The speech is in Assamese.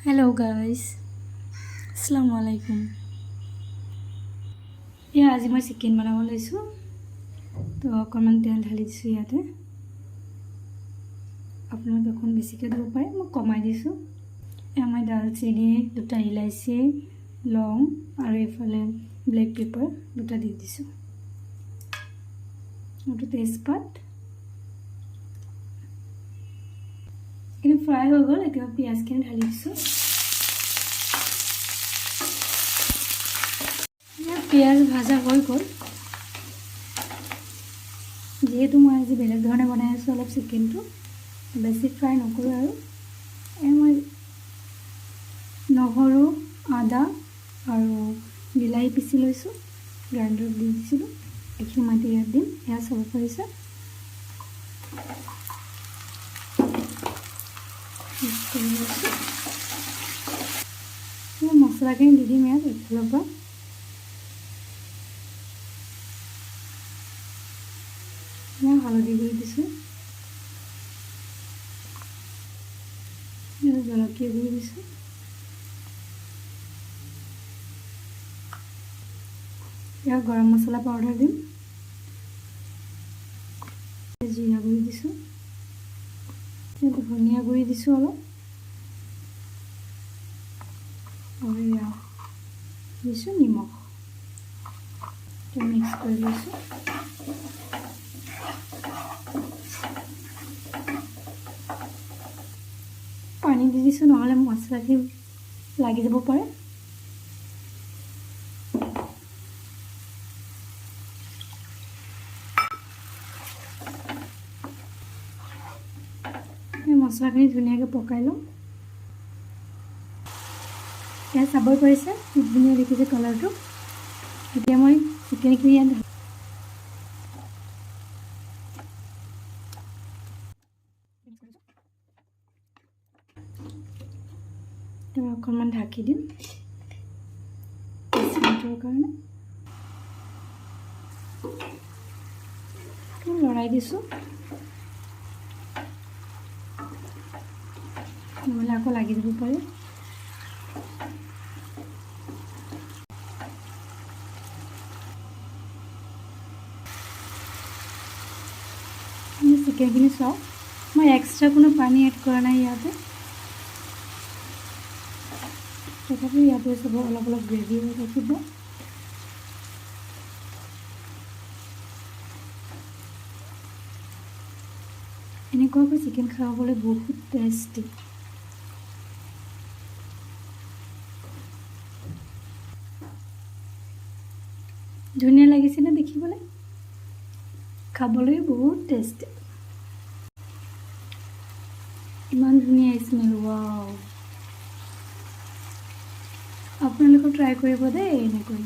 हेलो गाइस अस्सलामु आलैकुम। ये आज मैं चिकेन बनाब लैसो तो अकणमान तेल ढाली दिसो इयाते आपनालोके अकण बेसिके দিব পাৰে মই কমাই দিছো। এয়া মই দালচিনি দুটা ইলাইচি লং আৰু ইফালে ব্লেক পেপাৰ দুটা দি দিছো আৰু তেজপাত ini fry হৈ গল। এতিয়া পিয়াজখিনি ঢালি দিছো। পিয়াজ ভাজা হৈ গল। যেহেতু মই আজি বেলেগ ধৰণে বনাই আছো অলপ চিকেনটো বেছি ফ্ৰাই নকৰো আৰু মই নহৰু আদা আৰু বিলাহী পিছি লৈছো গ্ৰাইণ্ডাৰত দি দিছিলো। এইখিনি মই ইয়াত দিম। এয়া চাব পাৰিছে মছলাখিনি দি দিম ইয়াত এইফালৰ পৰা। मैं हलदी गुड़ी दिसो जलकिया गुड़ी दिसो या गरम मसला पाउडर दिम जीरा गुड़ी दिसो धनिया गुड़ी दिसो अलप और या दिसो निमख मिक्स कर लैसो। पानी দি দিছো নহলে মছলাখিনি লাগি যাব পাৰে। এই মছলাখিনি ধুনীয়াকৈ পকাই লওঁ। এতিয়া চাব পাৰিছে ধুনীয়া দেখিছে কালাৰটো। এতিয়া মই চিকেনখিনি ইয়াত অকণমান ঢাকি দিম 5 মিনিটৰ কাৰণে। লৰাই দিছোঁ নহ'লে আকৌ লাগি দিব পাৰে। চিকেনখিনি চাওক মই এক্সট্ৰা কোনো পানী এড কৰা নাই ইয়াতে। তথাপি ইয়াতে সব অলপ অলপ গ্ৰেভি হৈ থাকিব। এনেকুৱাকৈ চিকেন খাবলৈ বহুত টেষ্টি। ধুনীয়া লাগিছে না দেখিবলৈ, খাবলৈ বহুত টেষ্টি। ইমান ধুনীয়া স্মেল। ওয়াও আপোনালোকে ট্ৰাই কৰিব দেই এনেকৈ।